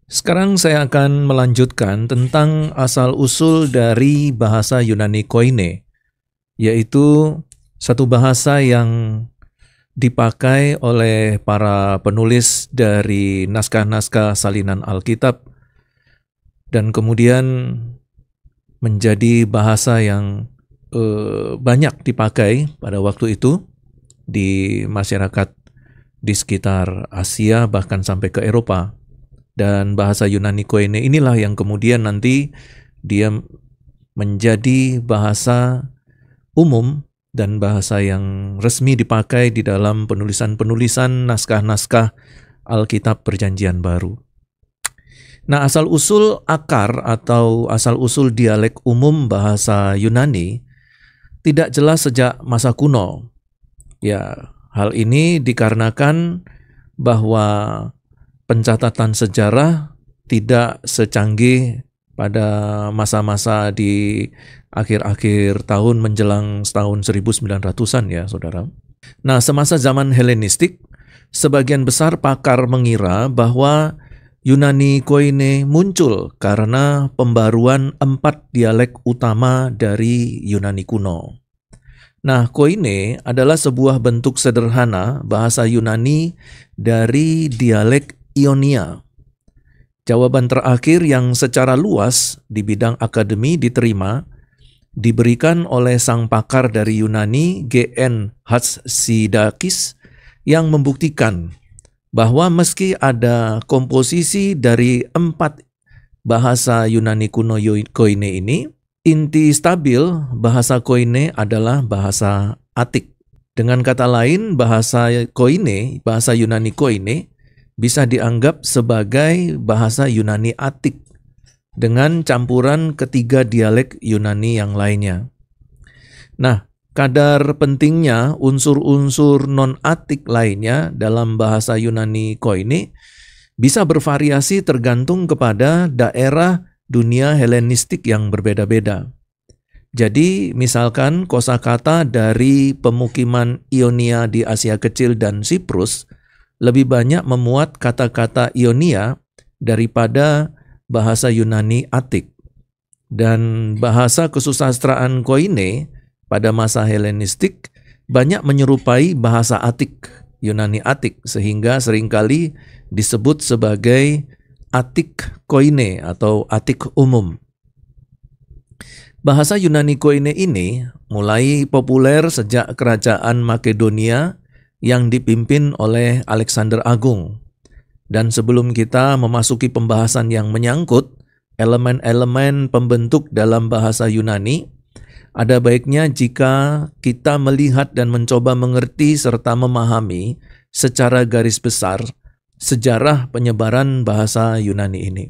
Sekarang saya akan melanjutkan tentang asal-usul dari bahasa Yunani Koine, yaitu satu bahasa yang dipakai oleh para penulis dari naskah-naskah salinan Alkitab dan kemudian menjadi bahasa yang banyak dipakai pada waktu itu di masyarakat di sekitar Asia bahkan sampai ke Eropa. Dan bahasa Yunani Koine inilah yang kemudian nanti dia menjadi bahasa umum dan bahasa yang resmi dipakai di dalam penulisan-penulisan naskah-naskah Alkitab Perjanjian Baru. Nah, asal-usul akar atau asal-usul dialek umum bahasa Yunani tidak jelas sejak masa kuno. Ya, hal ini dikarenakan bahwa pencatatan sejarah tidak secanggih pada masa-masa di akhir-akhir tahun menjelang tahun 1900-an ya, saudara. Nah, semasa zaman Helenistik, sebagian besar pakar mengira bahwa Yunani Koine muncul karena pembaruan 4 dialek utama dari Yunani kuno. Nah, Koine adalah sebuah bentuk sederhana bahasa Yunani dari dialek Ionia. Jawaban terakhir yang secara luas di bidang akademi diberikan oleh sang pakar dari Yunani G.N. Hatsidakis yang membuktikan bahwa meski ada komposisi dari 4 bahasa Yunani kuno Koine ini, inti stabil bahasa Koine adalah bahasa Atik. Dengan kata lain, bahasa Yunani Koine bisa dianggap sebagai bahasa Yunani Atik dengan campuran ketiga dialek Yunani yang lainnya. Nah, kadar pentingnya unsur-unsur non-Atik lainnya dalam bahasa Yunani Koine bisa bervariasi tergantung kepada daerah dunia Helenistik yang berbeda-beda. Jadi, misalkan kosakata dari pemukiman Ionia di Asia Kecil dan Siprus lebih banyak memuat kata-kata Ionia daripada bahasa Yunani Atik. Dan bahasa kesusastraan Koine pada masa Helenistik banyak menyerupai bahasa Atik, Yunani Atik, sehingga seringkali disebut sebagai Atik Koine atau Atik umum. Bahasa Yunani Koine ini mulai populer sejak kerajaan Makedonia yang dipimpin oleh Alexander Agung. Dan sebelum kita memasuki pembahasan yang menyangkut elemen-elemen pembentuk dalam bahasa Yunani, ada baiknya jika kita melihat dan mencoba mengerti serta memahami secara garis besar sejarah penyebaran bahasa Yunani ini.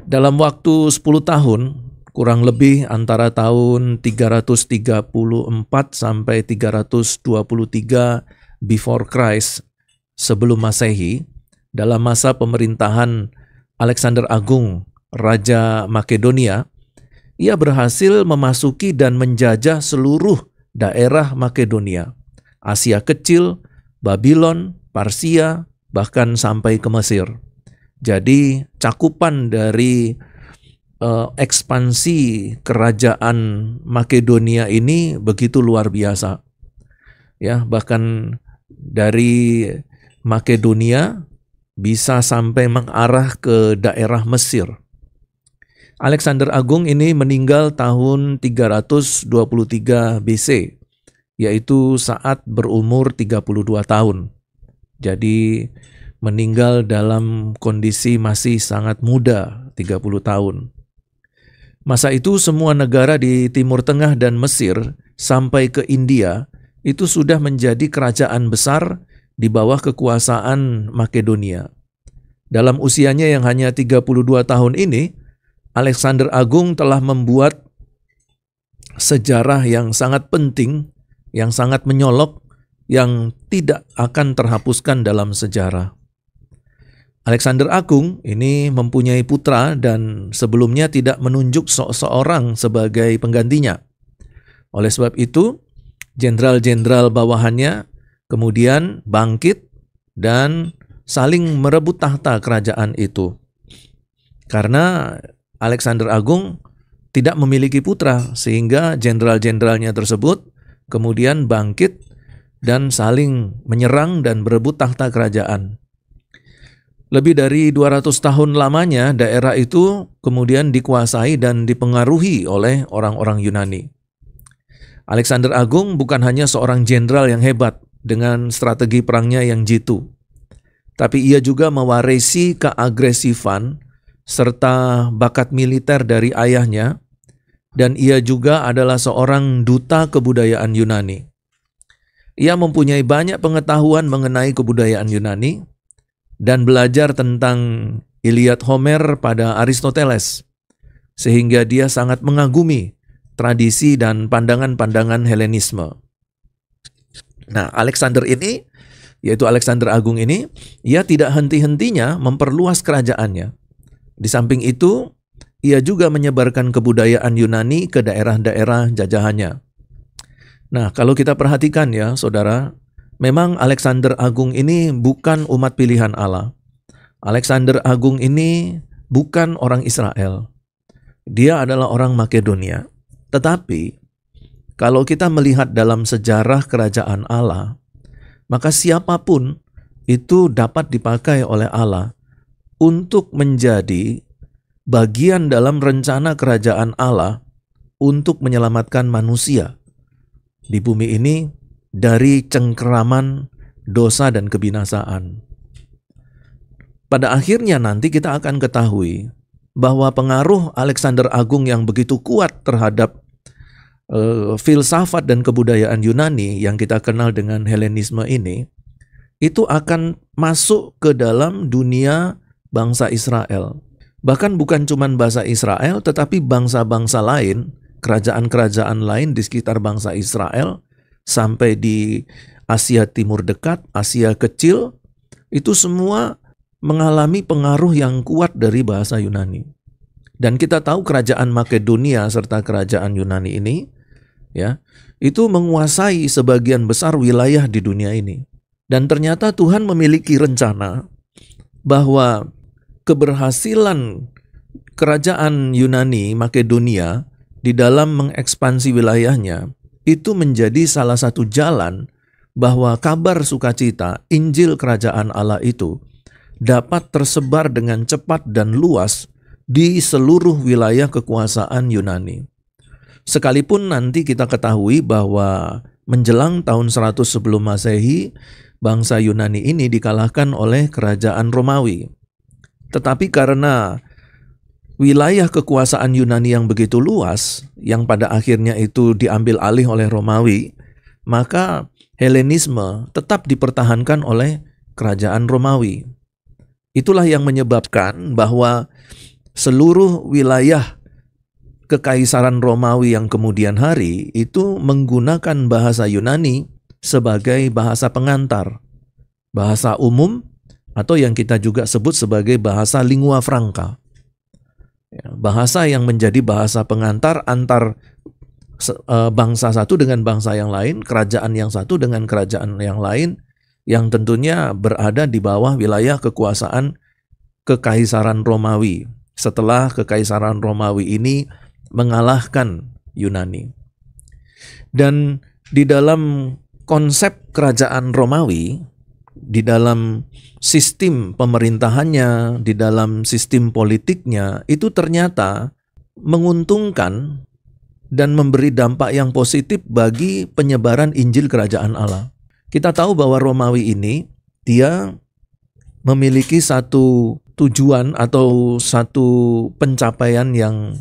Dalam waktu 10 tahun, kurang lebih antara tahun 334 sampai 323 before Christ sebelum Masehi, dalam masa pemerintahan Alexander Agung, Raja Makedonia, ia berhasil memasuki dan menjajah seluruh daerah Makedonia, Asia Kecil, Babylon, Parsia, bahkan sampai ke Mesir. Jadi cakupan dari ekspansi kerajaan Makedonia ini begitu luar biasa. Ya, bahkan dari Makedonia bisa sampai mengarah ke daerah Mesir. Alexander Agung ini meninggal tahun 323 BC, yaitu saat berumur 32 tahun. Jadi meninggal dalam kondisi masih sangat muda, 30 tahun. Masa itu semua negara di Timur Tengah dan Mesir sampai ke India itu sudah menjadi kerajaan besar di bawah kekuasaan Makedonia. Dalam usianya yang hanya 32 tahun ini, Alexander Agung telah membuat sejarah yang sangat penting, yang sangat menyolok, yang tidak akan terhapuskan dalam sejarah. Alexander Agung ini mempunyai putra dan sebelumnya tidak menunjuk seseorang sebagai penggantinya. Oleh sebab itu, jenderal-jenderal bawahannya kemudian bangkit dan saling merebut tahta kerajaan itu. Karena Alexander Agung tidak memiliki putra, sehingga jenderal-jenderalnya tersebut kemudian bangkit dan saling menyerang dan berebut tahta kerajaan. Lebih dari 200 tahun lamanya daerah itu kemudian dikuasai dan dipengaruhi oleh orang-orang Yunani. Alexander Agung bukan hanya seorang jenderal yang hebat dengan strategi perangnya yang jitu, tapi ia juga mewarisi keagresifan serta bakat militer dari ayahnya, dan ia juga adalah seorang duta kebudayaan Yunani. Ia mempunyai banyak pengetahuan mengenai kebudayaan Yunani dan belajar tentang Iliad Homer pada Aristoteles, sehingga dia sangat mengagumi tradisi dan pandangan-pandangan Helenisme. Nah, Alexander ini, yaitu Alexander Agung ini, ia tidak henti-hentinya memperluas kerajaannya. Di samping itu, ia juga menyebarkan kebudayaan Yunani ke daerah-daerah jajahannya. Nah, kalau kita perhatikan ya, saudara, memang Alexander Agung ini bukan umat pilihan Allah. Alexander Agung ini bukan orang Israel. Dia adalah orang Makedonia. Tetapi, kalau kita melihat dalam sejarah kerajaan Allah, maka siapapun itu dapat dipakai oleh Allah untuk menjadi bagian dalam rencana kerajaan Allah untuk menyelamatkan manusia di bumi ini dari cengkeraman dosa dan kebinasaan. Pada akhirnya nanti kita akan ketahui bahwa pengaruh Alexander Agung yang begitu kuat terhadap filsafat dan kebudayaan Yunani yang kita kenal dengan Helenisme ini, itu akan masuk ke dalam dunia bangsa Israel. Bahkan bukan cuma bangsa Israel, tetapi bangsa-bangsa lain, kerajaan-kerajaan lain di sekitar bangsa Israel, sampai di Asia Timur Dekat, Asia Kecil, itu semua mengalami pengaruh yang kuat dari bahasa Yunani. Dan kita tahu kerajaan Makedonia serta kerajaan Yunani ini, ya, itu menguasai sebagian besar wilayah di dunia ini. Dan ternyata Tuhan memiliki rencana bahwa keberhasilan kerajaan Yunani, Makedonia, di dalam mengekspansi wilayahnya, itu menjadi salah satu jalan bahwa kabar sukacita, Injil kerajaan Allah itu dapat tersebar dengan cepat dan luas di seluruh wilayah kekuasaan Yunani. Sekalipun nanti kita ketahui bahwa menjelang tahun 100 sebelum Masehi, bangsa Yunani ini dikalahkan oleh kerajaan Romawi. Tetapi karena wilayah kekuasaan Yunani yang begitu luas, yang pada akhirnya itu diambil alih oleh Romawi, maka Helenisme tetap dipertahankan oleh kerajaan Romawi. Itulah yang menyebabkan bahwa seluruh wilayah Kekaisaran Romawi yang kemudian hari itu menggunakan bahasa Yunani sebagai bahasa pengantar, bahasa umum, atau yang kita juga sebut sebagai bahasa lingua franca. Bahasa yang menjadi bahasa pengantar antar bangsa satu dengan bangsa yang lain, kerajaan yang satu dengan kerajaan yang lain, yang tentunya berada di bawah wilayah kekuasaan Kekaisaran Romawi. Setelah Kekaisaran Romawi ini mengalahkan Yunani. Dan di dalam konsep kerajaan Romawi, di dalam sistem pemerintahannya, di dalam sistem politiknya, itu ternyata menguntungkan dan memberi dampak yang positif bagi penyebaran Injil kerajaan Allah. Kita tahu bahwa Romawi ini, dia memiliki satu tujuan atau satu pencapaian yang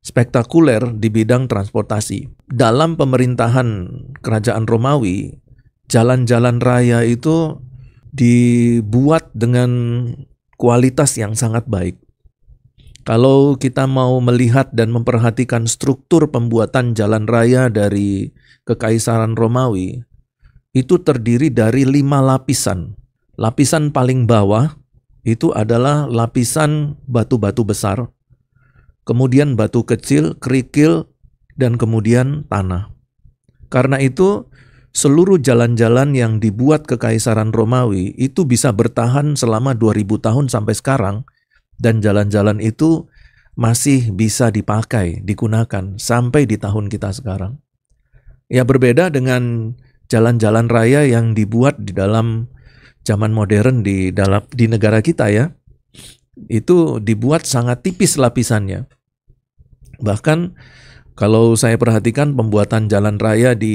spektakuler di bidang transportasi. Dalam pemerintahan kerajaan Romawi, jalan-jalan raya itu dibuat dengan kualitas yang sangat baik. Kalau kita mau melihat dan memperhatikan struktur pembuatan jalan raya dari Kekaisaran Romawi, itu terdiri dari 5 lapisan. Lapisan paling bawah itu adalah lapisan batu-batu besar, kemudian batu kecil, kerikil, dan kemudian tanah. Karena itu, seluruh jalan-jalan yang dibuat Kekaisaran Romawi itu bisa bertahan selama 2000 tahun sampai sekarang, dan jalan-jalan itu masih bisa dipakai, digunakan sampai di tahun kita sekarang. Ya, berbeda dengan jalan-jalan raya yang dibuat di dalam zaman modern di negara kita ya. Itu dibuat sangat tipis lapisannya. Bahkan kalau saya perhatikan pembuatan jalan raya di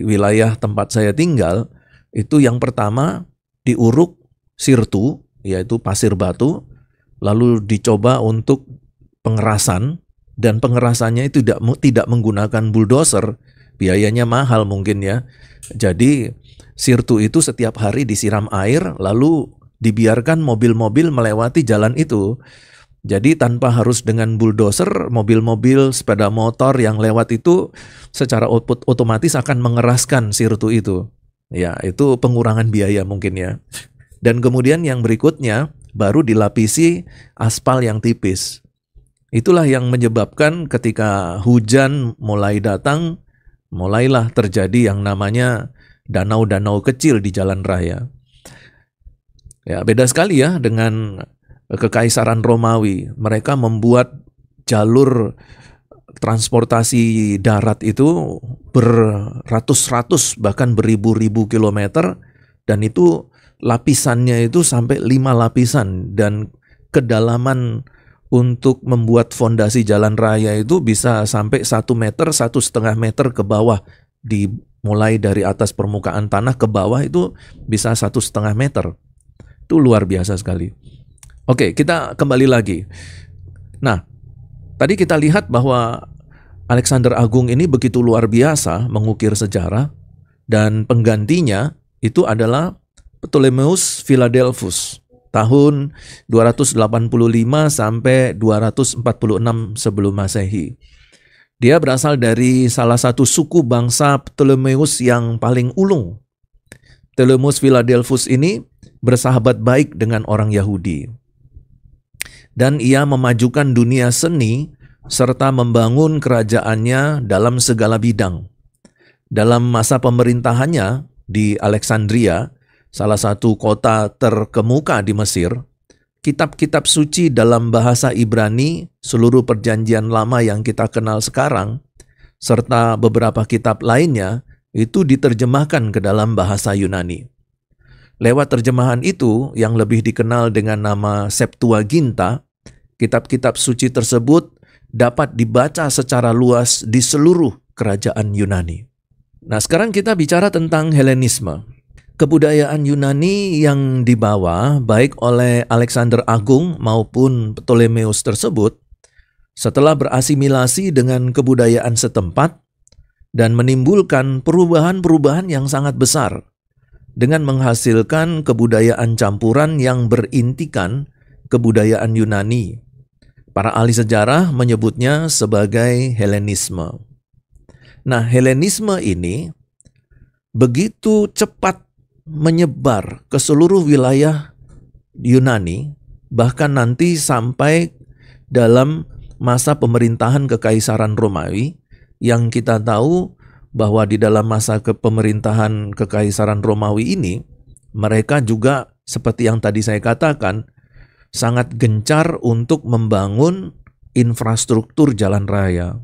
wilayah tempat saya tinggal, itu yang pertama diuruk sirtu, yaitu pasir batu, lalu dicoba untuk pengerasan, dan pengerasannya itu tidak menggunakan bulldozer, biayanya mahal mungkin ya. Jadi sirtu itu setiap hari disiram air, lalu dibiarkan mobil-mobil melewati jalan itu. Jadi tanpa harus dengan bulldozer, mobil-mobil, sepeda motor yang lewat itu secara otomatis akan mengeraskan sirtu itu. Ya, itu pengurangan biaya mungkin ya. Dan kemudian yang berikutnya baru dilapisi aspal yang tipis. Itulah yang menyebabkan ketika hujan mulai datang, mulailah terjadi yang namanya danau-danau kecil di jalan raya. Ya, beda sekali ya dengan Kekaisaran Romawi. Mereka membuat jalur transportasi darat itu beratus-ratus bahkan beribu-ribu kilometer, dan itu lapisannya itu sampai 5 lapisan, dan kedalaman untuk membuat fondasi jalan raya itu bisa sampai 1 meter, 1,5 meter ke bawah. Mulai dari atas permukaan tanah ke bawah itu bisa 1,5 meter. Itu luar biasa sekali. Oke, kita kembali lagi. Nah, tadi kita lihat bahwa Alexander Agung ini begitu luar biasa mengukir sejarah, dan penggantinya itu adalah Ptolemeus Philadelphus tahun 285 sampai 246 sebelum Masehi. Dia berasal dari salah satu suku bangsa Ptolemeus yang paling ulung. Ptolemeus Philadelphus ini bersahabat baik dengan orang Yahudi. Dan ia memajukan dunia seni serta membangun kerajaannya dalam segala bidang. Dalam masa pemerintahannya di Alexandria, salah satu kota terkemuka di Mesir, kitab-kitab suci dalam bahasa Ibrani, seluruh perjanjian lama yang kita kenal sekarang, serta beberapa kitab lainnya, itu diterjemahkan ke dalam bahasa Yunani. Lewat terjemahan itu yang lebih dikenal dengan nama Septuaginta, kitab-kitab suci tersebut dapat dibaca secara luas di seluruh kerajaan Yunani. Nah, sekarang kita bicara tentang Helenisme. Kebudayaan Yunani yang dibawa baik oleh Alexander Agung maupun Ptolemeus tersebut setelah berasimilasi dengan kebudayaan setempat dan menimbulkan perubahan-perubahan yang sangat besar dengan menghasilkan kebudayaan campuran yang berintikan kebudayaan Yunani. Para ahli sejarah menyebutnya sebagai Helenisme. Nah, Helenisme ini begitu cepat menyebar ke seluruh wilayah Yunani, bahkan nanti sampai dalam masa pemerintahan Kekaisaran Romawi, yang kita tahu bahwa di dalam masa pemerintahan Kekaisaran Romawi ini, mereka juga seperti yang tadi saya katakan, sangat gencar untuk membangun infrastruktur jalan raya.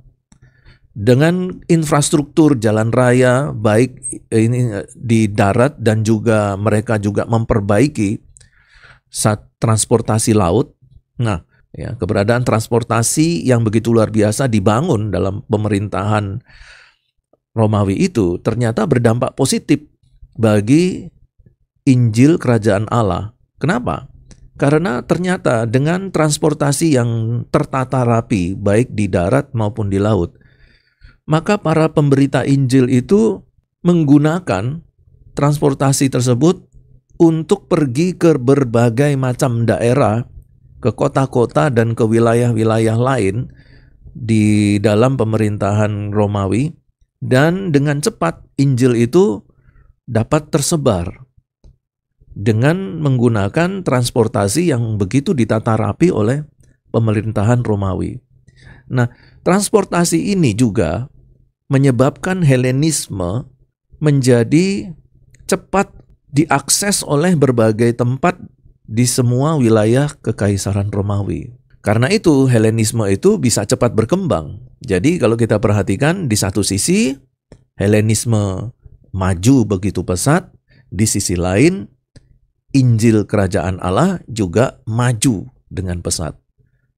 Dengan infrastruktur jalan raya baik ini di darat dan juga mereka juga memperbaiki transportasi laut. Nah, ya, keberadaan transportasi yang begitu luar biasa dibangun dalam pemerintahan Romawi itu ternyata berdampak positif bagi Injil Kerajaan Allah. Kenapa? Karena ternyata dengan transportasi yang tertata rapi baik di darat maupun di laut, maka para pemberita Injil itu menggunakan transportasi tersebut untuk pergi ke berbagai macam daerah, ke kota-kota dan ke wilayah-wilayah lain di dalam pemerintahan Romawi, dan dengan cepat Injil itu dapat tersebar dengan menggunakan transportasi yang begitu ditata rapi oleh pemerintahan Romawi. Nah, transportasi ini juga menyebabkan Helenisme menjadi cepat diakses oleh berbagai tempat di semua wilayah Kekaisaran Romawi. Karena itu Helenisme itu bisa cepat berkembang. Jadi kalau kita perhatikan, di satu sisi Helenisme maju begitu pesat, di sisi lain Injil Kerajaan Allah juga maju dengan pesat.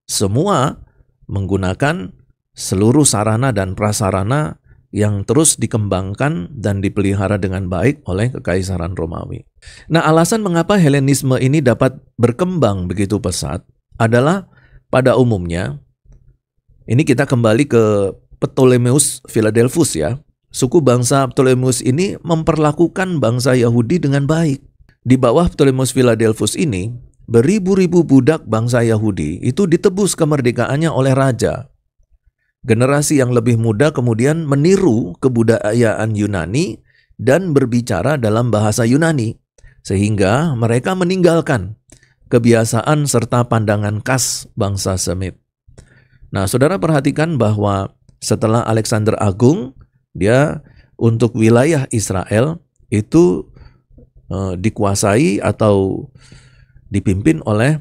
Semua menggunakan seluruh sarana dan prasarana yang terus dikembangkan dan dipelihara dengan baik oleh Kekaisaran Romawi. Nah, alasan mengapa Helenisme ini dapat berkembang begitu pesat adalah pada umumnya, ini kita kembali ke Ptolemeus Philadelphus ya. Suku bangsa Ptolemeus ini memperlakukan bangsa Yahudi dengan baik. Di bawah Ptolemeus Philadelphus ini, beribu-ribu budak bangsa Yahudi itu ditebus kemerdekaannya oleh raja. Generasi yang lebih muda kemudian meniru kebudayaan Yunani dan berbicara dalam bahasa Yunani, sehingga mereka meninggalkan kebiasaan serta pandangan khas bangsa Semit. Nah, saudara perhatikan bahwa setelah Alexander Agung, dia untuk wilayah Israel itu dikuasai atau dipimpin oleh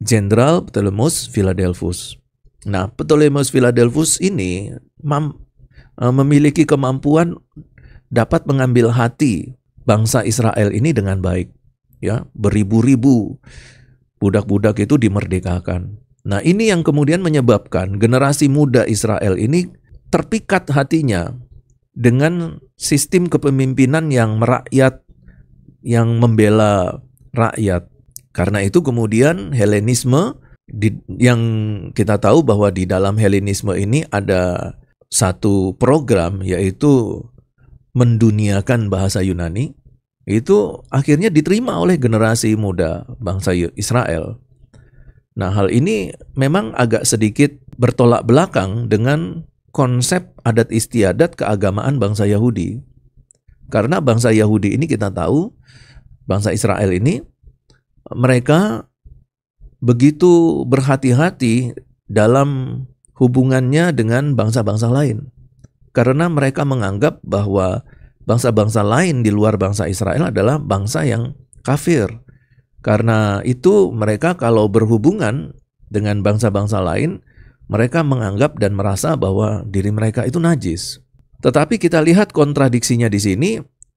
Jenderal Ptolemeus Philadelphus. Nah, Ptolemeus Philadelphus ini memiliki kemampuan dapat mengambil hati bangsa Israel ini dengan baik. Ya, beribu-ribu budak-budak itu dimerdekakan. Nah, ini yang kemudian menyebabkan generasi muda Israel ini terpikat hatinya dengan sistem kepemimpinan yang merakyat, yang membela rakyat. Karena itu kemudian Helenisme, yang kita tahu bahwa di dalam Helenisme ini ada satu program, yaitu menduniakan bahasa Yunani, itu akhirnya diterima oleh generasi muda bangsa Israel. Nah, hal ini memang agak sedikit bertolak belakang dengan konsep adat istiadat keagamaan bangsa Yahudi. Karena bangsa Yahudi ini kita tahu, bangsa Israel ini, mereka begitu berhati-hati dalam hubungannya dengan bangsa-bangsa lain. Karena mereka menganggap bahwa bangsa-bangsa lain di luar bangsa Israel adalah bangsa yang kafir. Karena itu mereka kalau berhubungan dengan bangsa-bangsa lain, mereka menganggap dan merasa bahwa diri mereka itu najis. Tetapi kita lihat kontradiksinya di sini,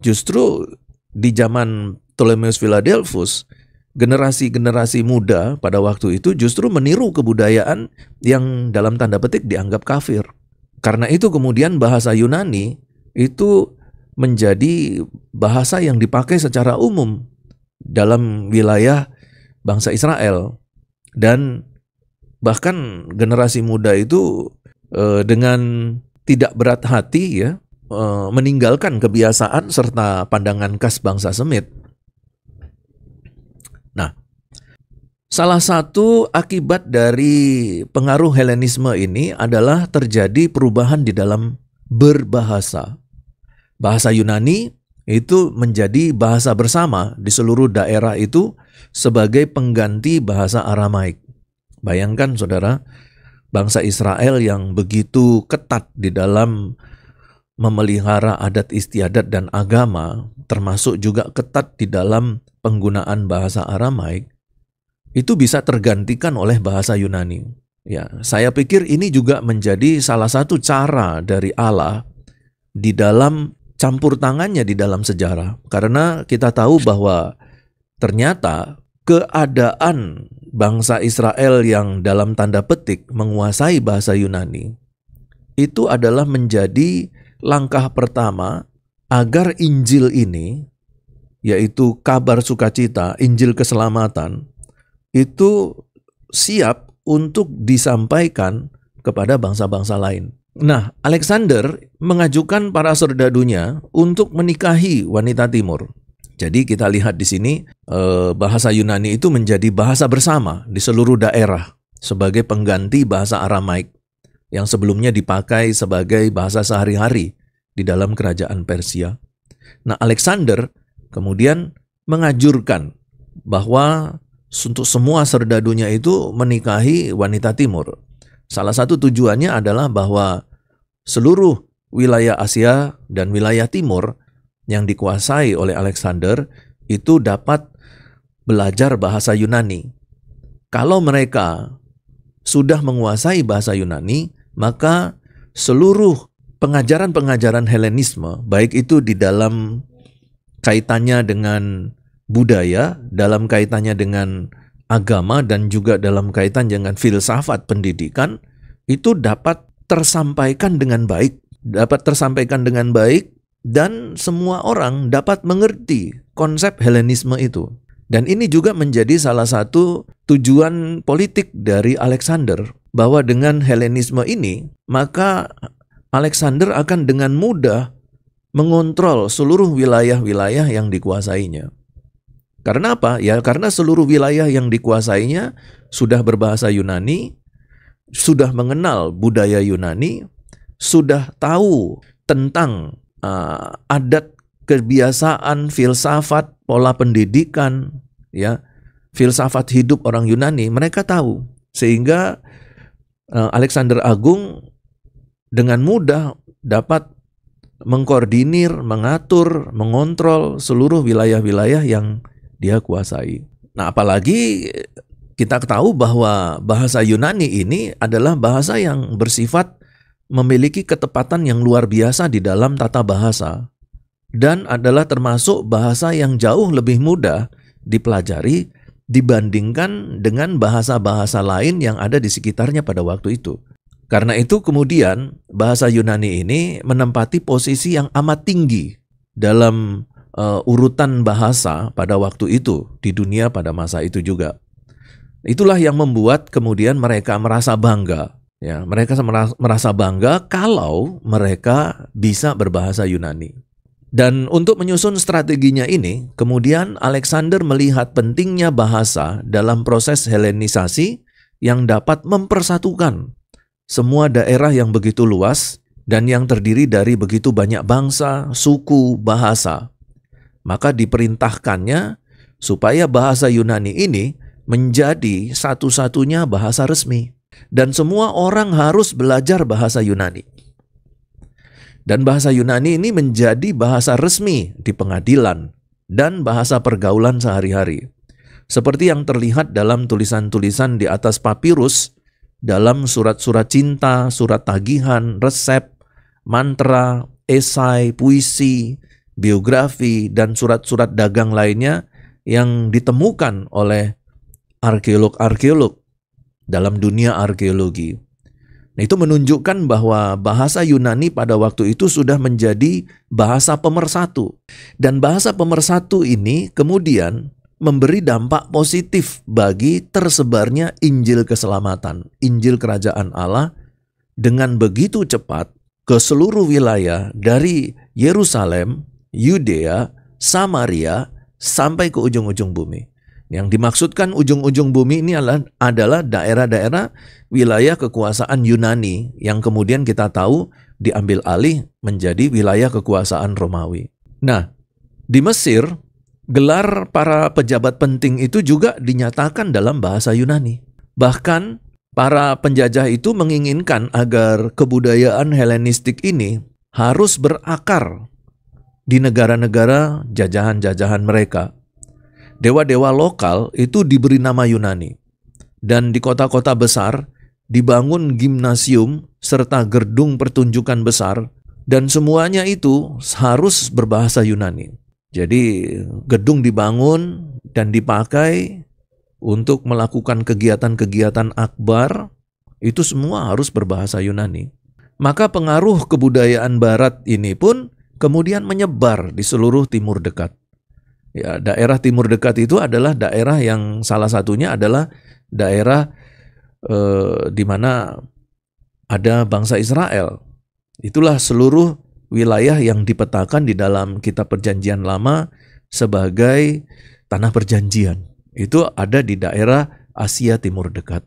justru di zaman Ptolemeus Philadelphus, generasi-generasi muda pada waktu itu justru meniru kebudayaan yang dalam tanda petik dianggap kafir. Karena itu kemudian bahasa Yunani itu menjadi bahasa yang dipakai secara umum dalam wilayah bangsa Israel. Dan bahkan generasi muda itu dengan tidak berat hati ya meninggalkan kebiasaan serta pandangan khas bangsa Semit. Nah, salah satu akibat dari pengaruh Helenisme ini adalah terjadi perubahan di dalam berbahasa. Bahasa Yunani itu menjadi bahasa bersama di seluruh daerah itu sebagai pengganti bahasa Aramaik. Bayangkan saudara, bangsa Israel yang begitu ketat di dalam memelihara adat istiadat dan agama, termasuk juga ketat di dalam penggunaan bahasa Aramaik, itu bisa tergantikan oleh bahasa Yunani. Ya, saya pikir ini juga menjadi salah satu cara dari Allah di dalam campur tangannya di dalam sejarah. Karena kita tahu bahwa ternyata keadaan bangsa Israel yang dalam tanda petik menguasai bahasa Yunani itu adalah menjadi langkah pertama agar Injil ini, yaitu kabar sukacita, Injil keselamatan, itu siap untuk disampaikan kepada bangsa-bangsa lain. Nah, Alexander mengajukan para serdadunya untuk menikahi wanita timur. Jadi kita lihat di sini bahasa Yunani itu menjadi bahasa bersama di seluruh daerah sebagai pengganti bahasa Aramaik yang sebelumnya dipakai sebagai bahasa sehari-hari di dalam kerajaan Persia. Nah, Alexander kemudian mengajurkan bahwa untuk semua serdadunya itu menikahi wanita timur. Salah satu tujuannya adalah bahwa seluruh wilayah Asia dan wilayah timur yang dikuasai oleh Alexander itu dapat belajar bahasa Yunani. Kalau mereka sudah menguasai bahasa Yunani, maka seluruh pengajaran-pengajaran Helenisme, baik itu di dalam kaitannya dengan budaya, dalam kaitannya dengan agama, dan juga dalam kaitan dengan filsafat pendidikan, itu dapat tersampaikan dengan baik. Dan semua orang dapat mengerti konsep Helenisme itu. Dan ini juga menjadi salah satu tujuan politik dari Alexander, bahwa dengan Helenisme ini, maka Alexander akan dengan mudah mengontrol seluruh wilayah-wilayah yang dikuasainya. Karena apa? Ya karena seluruh wilayah yang dikuasainya sudah berbahasa Yunani, sudah mengenal budaya Yunani, sudah tahu tentang adat, kebiasaan, filsafat, pola pendidikan, ya, filsafat hidup orang Yunani, mereka tahu. Sehingga Alexander Agung dengan mudah dapat mengkoordinir, mengatur, mengontrol seluruh wilayah-wilayah yang dia kuasai. Nah, apalagi kita tahu bahwa bahasa Yunani ini adalah bahasa yang bersifat memiliki ketepatan yang luar biasa di dalam tata bahasa, dan adalah termasuk bahasa yang jauh lebih mudah dipelajari dibandingkan dengan bahasa-bahasa lain yang ada di sekitarnya pada waktu itu. Karena itu kemudian bahasa Yunani ini menempati posisi yang amat tinggi dalam urutan bahasa pada waktu itu di dunia pada masa itu juga. Itulah yang membuat kemudian mereka merasa bangga. Ya, mereka merasa bangga kalau mereka bisa berbahasa Yunani. Dan untuk menyusun strateginya ini, kemudian Alexander melihat pentingnya bahasa dalam proses Helenisasi yang dapat mempersatukan semua daerah yang begitu luas dan yang terdiri dari begitu banyak bangsa, suku, bahasa. Maka diperintahkannya supaya bahasa Yunani ini menjadi satu-satunya bahasa resmi. Dan semua orang harus belajar bahasa Yunani. Dan bahasa Yunani ini menjadi bahasa resmi di pengadilan dan bahasa pergaulan sehari-hari. Seperti yang terlihat dalam tulisan-tulisan di atas papirus, dalam surat-surat cinta, surat tagihan, resep, mantra, esai, puisi, biografi, dan surat-surat dagang lainnya yang ditemukan oleh arkeolog-arkeolog dalam dunia arkeologi. Nah, itu menunjukkan bahwa bahasa Yunani pada waktu itu sudah menjadi bahasa pemersatu. Dan bahasa pemersatu ini kemudian memberi dampak positif bagi tersebarnya Injil keselamatan, Injil Kerajaan Allah dengan begitu cepat ke seluruh wilayah dari Yerusalem, Yudea, Samaria, sampai ke ujung-ujung bumi. Yang dimaksudkan ujung-ujung bumi ini adalah daerah-daerah wilayah kekuasaan Yunani yang kemudian kita tahu diambil alih menjadi wilayah kekuasaan Romawi. Nah, di Mesir, gelar para pejabat penting itu juga dinyatakan dalam bahasa Yunani. Bahkan para penjajah itu menginginkan agar kebudayaan Helenistik ini harus berakar di negara-negara jajahan-jajahan mereka. Dewa-dewa lokal itu diberi nama Yunani. Dan di kota-kota besar dibangun gimnasium serta gedung pertunjukan besar, dan semuanya itu harus berbahasa Yunani. Jadi gedung dibangun dan dipakai untuk melakukan kegiatan-kegiatan akbar, itu semua harus berbahasa Yunani. Maka pengaruh kebudayaan barat ini pun kemudian menyebar di seluruh Timur Dekat. Ya, daerah Timur Dekat itu adalah daerah yang salah satunya adalah daerah di mana ada bangsa Israel. Itulah seluruh wilayah yang dipetakan di dalam Kitab Perjanjian Lama sebagai tanah perjanjian. Itu ada di daerah Asia Timur Dekat.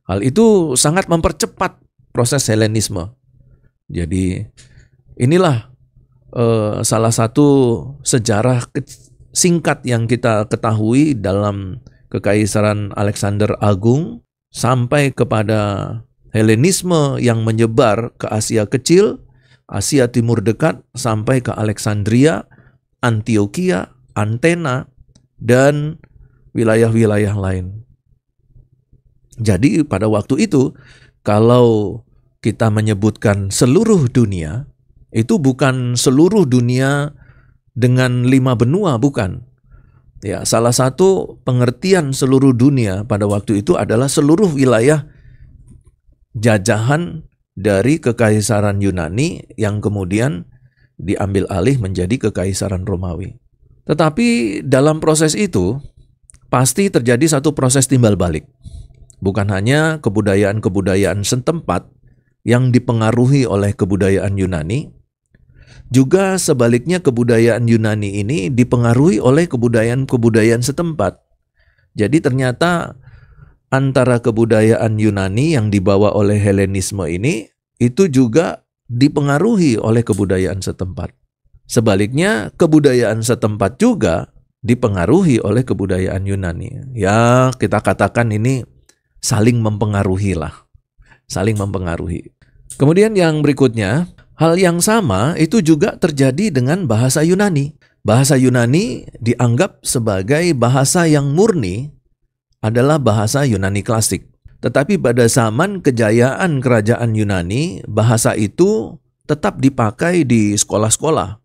Hal itu sangat mempercepat proses Helenisme. Jadi inilah salah satu sejarah singkat yang kita ketahui dalam Kekaisaran Alexander Agung sampai kepada Helenisme yang menyebar ke Asia Kecil, Asia Timur Dekat sampai ke Alexandria, Antioquia, Antena, dan wilayah-wilayah lain. Jadi pada waktu itu, kalau kita menyebutkan seluruh dunia, itu bukan seluruh dunia dengan 5 benua, bukan. Ya, salah satu pengertian seluruh dunia pada waktu itu adalah seluruh wilayah jajahan dari Kekaisaran Yunani yang kemudian diambil alih menjadi Kekaisaran Romawi. Tetapi dalam proses itu pasti terjadi satu proses timbal balik. Bukan hanya kebudayaan-kebudayaan setempat yang dipengaruhi oleh kebudayaan Yunani, juga sebaliknya kebudayaan Yunani ini dipengaruhi oleh kebudayaan-kebudayaan setempat. Jadi ternyata antara kebudayaan Yunani yang dibawa oleh Helenisme ini itu juga dipengaruhi oleh kebudayaan setempat. Sebaliknya, kebudayaan setempat juga dipengaruhi oleh kebudayaan Yunani. Ya, kita katakan ini saling mempengaruhi lah. Saling mempengaruhi. Kemudian yang berikutnya, hal yang sama itu juga terjadi dengan bahasa Yunani. Bahasa Yunani dianggap sebagai bahasa yang murni adalah bahasa Yunani klasik. Tetapi pada zaman kejayaan kerajaan Yunani, bahasa itu tetap dipakai di sekolah-sekolah.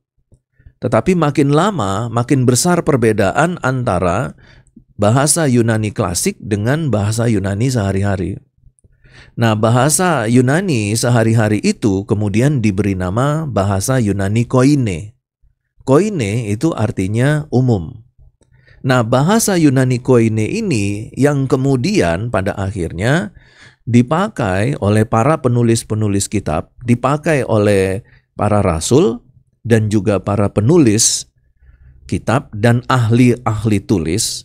Tetapi makin lama, makin besar perbedaan antara bahasa Yunani klasik dengan bahasa Yunani sehari-hari. Nah, bahasa Yunani sehari-hari itu kemudian diberi nama bahasa Yunani koine. Koine itu artinya umum. Nah, bahasa Yunani koine ini yang kemudian pada akhirnya dipakai oleh para penulis-penulis kitab, dipakai oleh para rasul dan juga para penulis kitab dan ahli-ahli tulis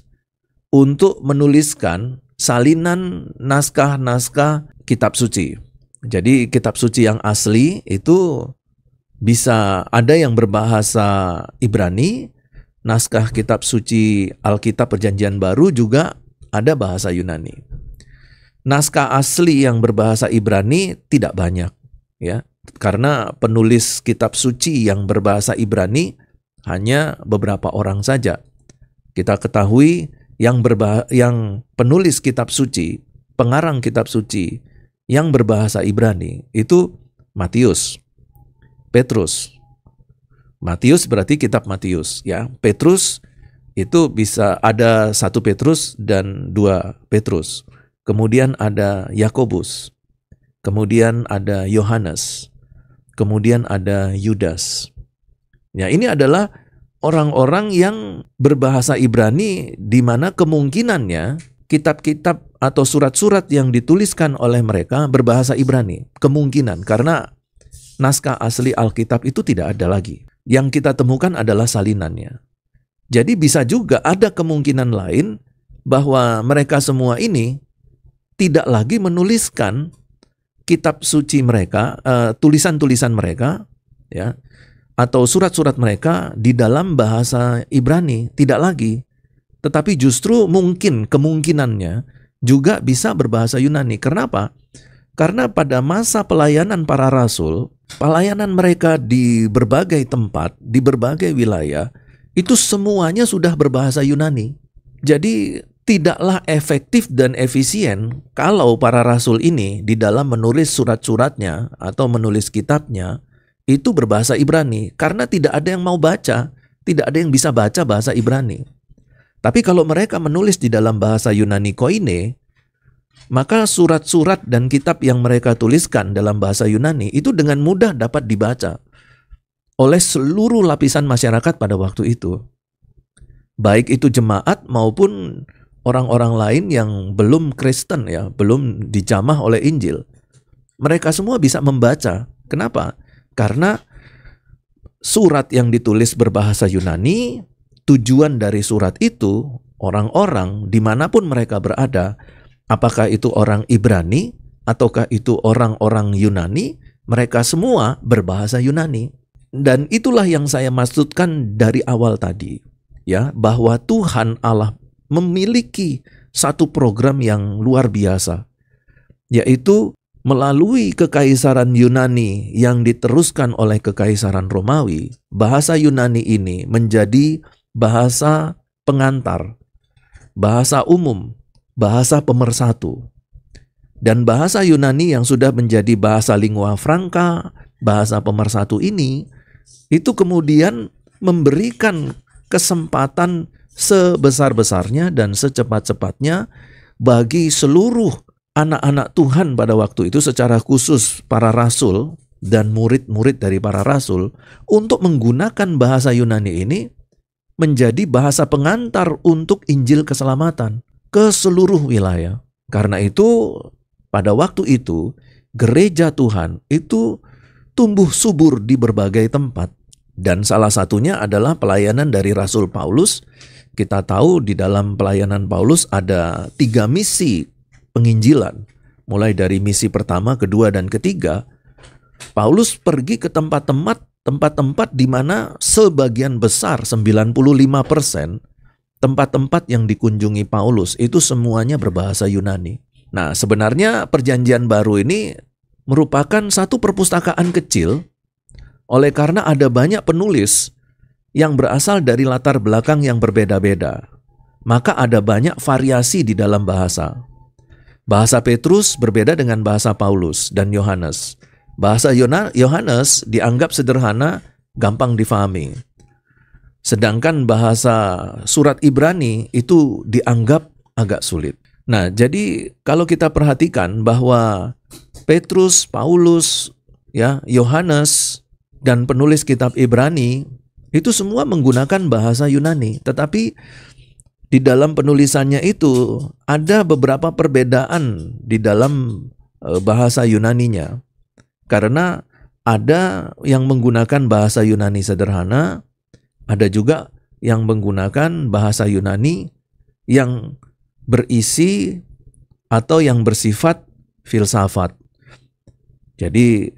untuk menuliskan salinan naskah-naskah kitab suci. Jadi kitab suci yang asli itu bisa ada yang berbahasa Ibrani. Naskah kitab suci Alkitab Perjanjian Baru juga ada bahasa Yunani. Naskah asli yang berbahasa Ibrani tidak banyak, ya, karena penulis kitab suci yang berbahasa Ibrani hanya beberapa orang saja. Kita ketahui yang penulis kitab suci, pengarang kitab suci yang berbahasa Ibrani itu Matius, Petrus. Matius berarti kitab Matius, ya. Petrus itu bisa ada 1 Petrus dan 2 Petrus. Kemudian ada Yakobus. Kemudian ada Yohanes. Kemudian ada Yudas. Ya, ini adalah orang-orang yang berbahasa Ibrani di mana kemungkinannya kitab-kitab atau surat-surat yang dituliskan oleh mereka berbahasa Ibrani. Kemungkinan karena naskah asli Alkitab itu tidak ada lagi. Yang kita temukan adalah salinannya. Jadi bisa juga ada kemungkinan lain bahwa mereka semua ini tidak lagi menuliskan kitab suci mereka, tulisan-tulisan mereka, ya, atau surat-surat mereka di dalam bahasa Ibrani, tidak lagi. Tetapi justru mungkin kemungkinannya juga bisa berbahasa Yunani. Kenapa? Karena pada masa pelayanan para rasul, pelayanan mereka di berbagai tempat, di berbagai wilayah, itu semuanya sudah berbahasa Yunani. Jadi tidaklah efektif dan efisien kalau para rasul ini di dalam menulis surat-suratnya atau menulis kitabnya itu berbahasa Ibrani. Karena tidak ada yang mau baca, tidak ada yang bisa baca bahasa Ibrani. Tapi kalau mereka menulis di dalam bahasa Yunani koine, maka surat-surat dan kitab yang mereka tuliskan dalam bahasa Yunani itu dengan mudah dapat dibaca oleh seluruh lapisan masyarakat pada waktu itu. Baik itu jemaat maupun orang-orang lain yang belum Kristen, ya, belum dijamah oleh Injil. Mereka semua bisa membaca. Kenapa? Karena surat yang ditulis berbahasa Yunani, tujuan dari surat itu orang-orang dimanapun mereka berada, apakah itu orang Ibrani ataukah itu orang-orang Yunani, mereka semua berbahasa Yunani. Dan itulah yang saya maksudkan dari awal tadi, ya, bahwa Tuhan Allah memiliki satu program yang luar biasa, yaitu melalui kekaisaran Yunani yang diteruskan oleh kekaisaran Romawi, bahasa Yunani ini menjadi bahasa pengantar, bahasa umum, bahasa pemersatu. Dan bahasa Yunani yang sudah menjadi bahasa lingua franca, bahasa pemersatu ini, itu kemudian memberikan kesempatan sebesar-besarnya dan secepat-cepatnya bagi seluruh anak-anak Tuhan pada waktu itu, secara khusus para rasul dan murid-murid dari para rasul, untuk menggunakan bahasa Yunani ini menjadi bahasa pengantar untuk Injil keselamatan ke seluruh wilayah. Karena itu, pada waktu itu, gereja Tuhan itu tumbuh subur di berbagai tempat. Dan salah satunya adalah pelayanan dari Rasul Paulus. Kita tahu di dalam pelayanan Paulus ada 3 misi penginjilan. Mulai dari misi pertama, kedua, dan ketiga. Paulus pergi ke tempat-tempat di mana sebagian besar, 95%, tempat-tempat yang dikunjungi Paulus itu semuanya berbahasa Yunani. Nah, sebenarnya perjanjian baru ini merupakan satu perpustakaan kecil, oleh karena ada banyak penulis yang berasal dari latar belakang yang berbeda-beda. Maka ada banyak variasi di dalam bahasa. Bahasa Petrus berbeda dengan bahasa Paulus dan Yohanes. Bahasa Yohanes dianggap sederhana, gampang difahami. Sedangkan bahasa surat Ibrani itu dianggap agak sulit. Nah, jadi kalau kita perhatikan bahwa Petrus, Paulus, Yohanes, dan penulis kitab Ibrani itu semua menggunakan bahasa Yunani. Tetapi di dalam penulisannya itu ada beberapa perbedaan di dalam bahasa Yunaninya. Karena ada yang menggunakan bahasa Yunani sederhana, ada juga yang menggunakan bahasa Yunani yang berisi atau yang bersifat filsafat. Jadi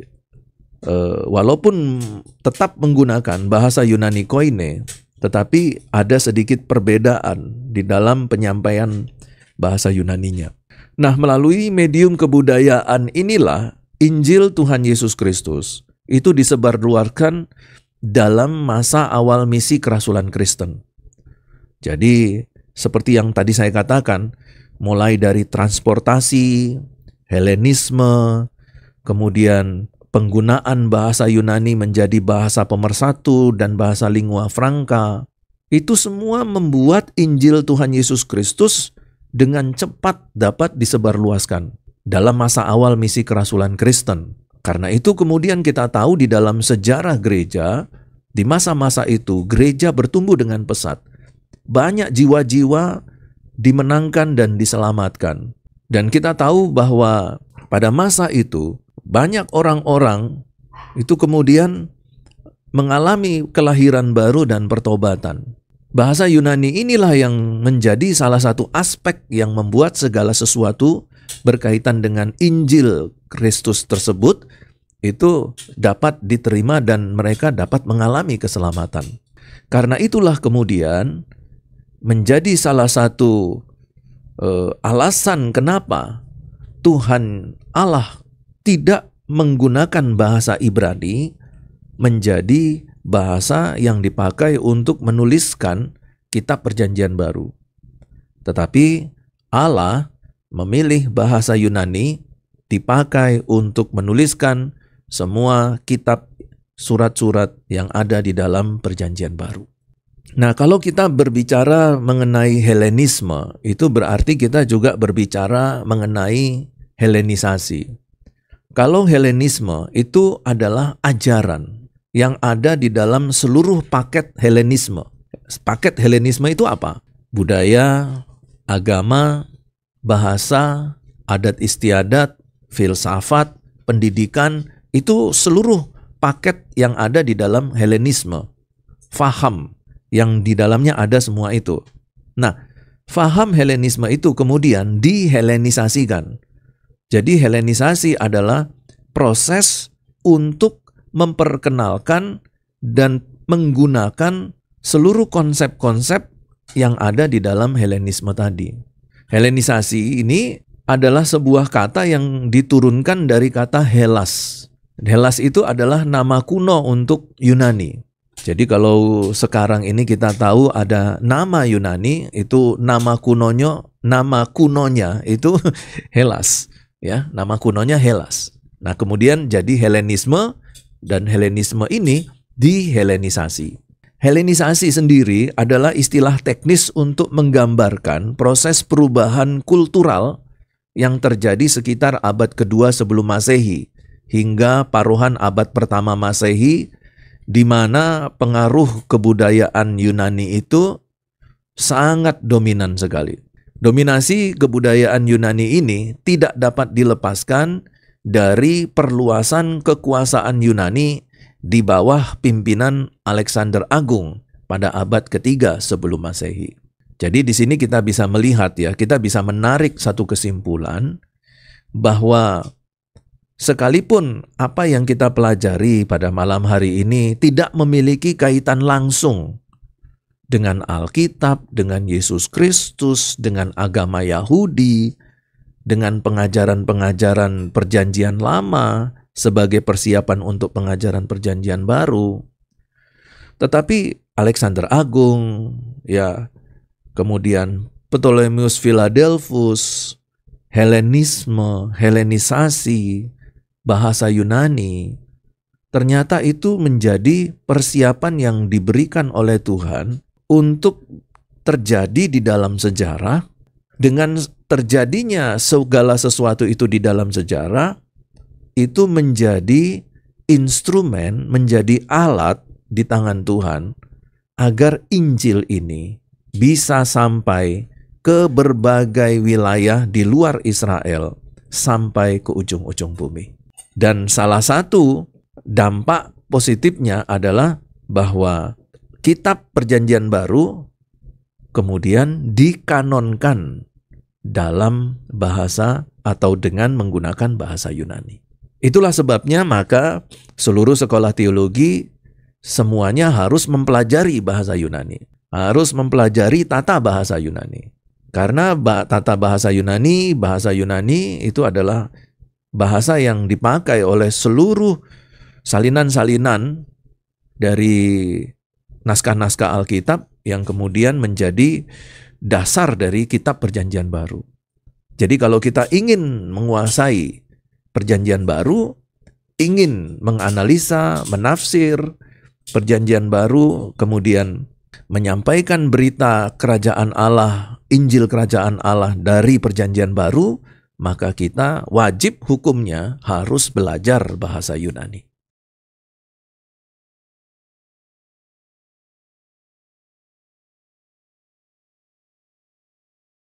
walaupun tetap menggunakan bahasa Yunani koine, tetapi ada sedikit perbedaan di dalam penyampaian bahasa Yunaninya. Nah, melalui medium kebudayaan inilah Injil Tuhan Yesus Kristus itu disebarluaskan dalam masa awal misi kerasulan Kristen. Jadi, seperti yang tadi saya katakan, mulai dari transportasi, Helenisme, kemudian penggunaan bahasa Yunani menjadi bahasa pemersatu dan bahasa lingua franca, itu semua membuat Injil Tuhan Yesus Kristus dengan cepat dapat disebarluaskan dalam masa awal misi kerasulan Kristen. Karena itu kemudian kita tahu di dalam sejarah gereja, di masa-masa itu gereja bertumbuh dengan pesat. Banyak jiwa-jiwa dimenangkan dan diselamatkan. Dan kita tahu bahwa pada masa itu banyak orang-orang itu kemudian mengalami kelahiran baru dan pertobatan. Bahasa Yunani inilah yang menjadi salah satu aspek yang membuat segala sesuatu berkaitan dengan Injil Kristus tersebut itu dapat diterima dan mereka dapat mengalami keselamatan. Karena itulah kemudian menjadi salah satu alasan kenapa Tuhan Allah tidak menggunakan bahasa Ibrani menjadi bahasa yang dipakai untuk menuliskan kitab Perjanjian Baru. Tetapi Allah memilih bahasa Yunani dipakai untuk menuliskan semua kitab surat-surat yang ada di dalam Perjanjian Baru. Nah, kalau kita berbicara mengenai Helenisme, itu berarti kita juga berbicara mengenai Helenisasi. Kalau Helenisme itu adalah ajaran yang ada di dalam seluruh paket Helenisme. Paket Helenisme itu apa? Budaya, agama, bahasa, adat istiadat, filsafat, pendidikan, itu seluruh paket yang ada di dalam Helenisme. Faham yang di dalamnya ada semua itu. Nah, faham Helenisme itu kemudian dihelenisasikan. Jadi Helenisasi adalah proses untuk memperkenalkan dan menggunakan seluruh konsep-konsep yang ada di dalam Helenisme tadi. Helenisasi ini adalah sebuah kata yang diturunkan dari kata Hellas. Hellas itu adalah nama kuno untuk Yunani. Jadi kalau sekarang ini kita tahu ada nama Yunani, itu nama kunonya itu Hellas, ya, nama kunonya Hellas. Nah, kemudian jadi Helenisme, dan Helenisme ini dihelenisasi. Helenisasi sendiri adalah istilah teknis untuk menggambarkan proses perubahan kultural yang terjadi sekitar abad kedua sebelum Masehi hingga paruhan abad pertama Masehi, di mana pengaruh kebudayaan Yunani itu sangat dominan sekali. Dominasi kebudayaan Yunani ini tidak dapat dilepaskan dari perluasan kekuasaan Yunani di bawah pimpinan Alexander Agung pada abad ketiga sebelum Masehi. Jadi di sini kita bisa melihat, ya, kita bisa menarik satu kesimpulan bahwa sekalipun apa yang kita pelajari pada malam hari ini tidak memiliki kaitan langsung dengan Alkitab, dengan Yesus Kristus, dengan agama Yahudi, dengan pengajaran-pengajaran Perjanjian Lama sebagai persiapan untuk pengajaran Perjanjian Baru, tetapi Alexander Agung, ya, kemudian Ptolemeus Philadelphus, Helenisme, Helenisasi, bahasa Yunani, ternyata itu menjadi persiapan yang diberikan oleh Tuhan untuk terjadi di dalam sejarah. Dengan terjadinya segala sesuatu itu di dalam sejarah, itu menjadi instrumen, menjadi alat di tangan Tuhan agar Injil ini bisa sampai ke berbagai wilayah di luar Israel sampai ke ujung-ujung bumi. Dan salah satu dampak positifnya adalah bahwa kitab Perjanjian Baru kemudian dikanonkan dalam bahasa atau dengan menggunakan bahasa Yunani. Itulah sebabnya maka seluruh sekolah teologi semuanya harus mempelajari bahasa Yunani, harus mempelajari tata bahasa Yunani. Karena tata bahasa Yunani itu adalah bahasa yang dipakai oleh seluruh salinan-salinan dari naskah-naskah Alkitab yang kemudian menjadi dasar dari kitab Perjanjian Baru. Jadi kalau kita ingin menguasai Perjanjian Baru, ingin menganalisa, menafsir Perjanjian Baru, kemudian menyampaikan berita kerajaan Allah, Injil kerajaan Allah dari Perjanjian Baru, maka kita wajib hukumnya harus belajar bahasa Yunani.